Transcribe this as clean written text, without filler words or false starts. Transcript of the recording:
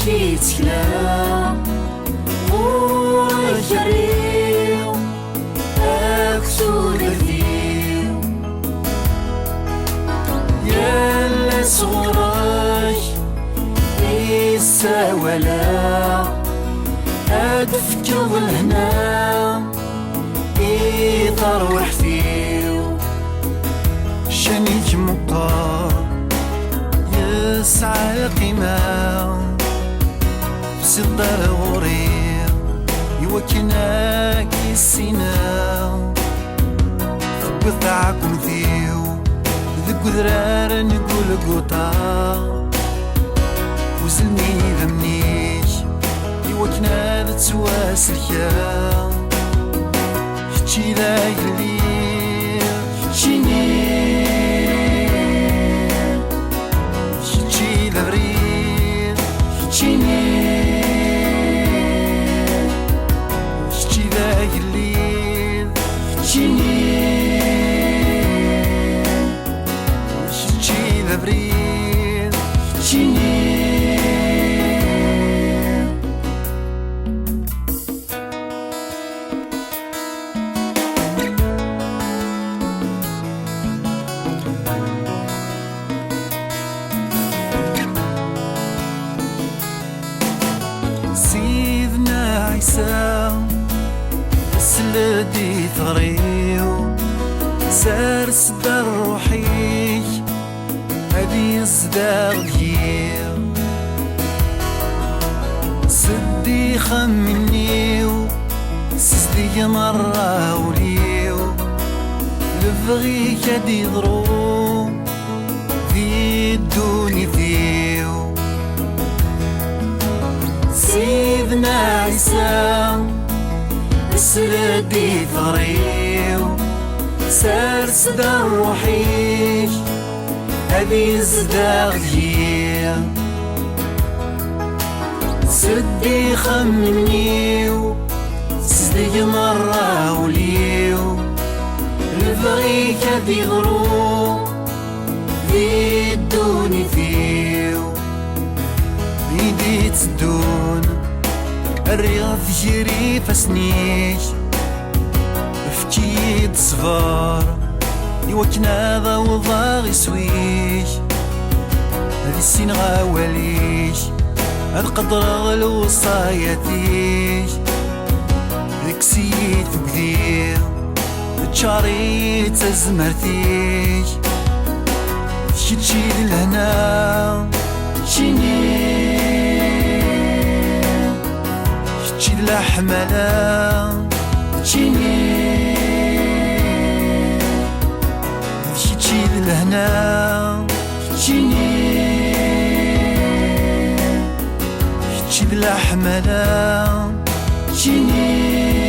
كي تكلا وجريو أكسو ذكيو يلا صغراي يساولا أدفكر الهنا يطروح فيو شنيك مقار يسعى القمام في صدر غرير يوكناك السنام وثعكم ذيو ذي قدرار نقول قطار وزلني ذمنيش يوكنا ذا تسواسل الكام هتشي ذا يليل هتشيني هتشي ذا بريد هتشيني هتشي ذا يليل هتشيني هتشي ذا بريد هتشيني سيدنا عيسى سلدي ثغريو سار صدر روحي هذي صدر ديو سدي خمنيو سدي مرة وليو لفغي كدي ضرو ذي الدوني ذيو سيدنا عيسى سلدي ثغريو سار صدر روحي هذي صدر ديو سدي خمنيو سدي مرة وليو لفغي كدي غرو ذي الدوني فيو يدي تدون الرياض جري فسنيش فكيد صفار يوكنا ذا وضاغ يسويش هذي السين غاوليش هاد قدر غلو صايتيش ذيك سيت بكذير تشاريت زمرتيش تشيل الهنا تشيني تشيل الحملة تشيني تشيل الهنا تشيني تشيل الحملة تشيني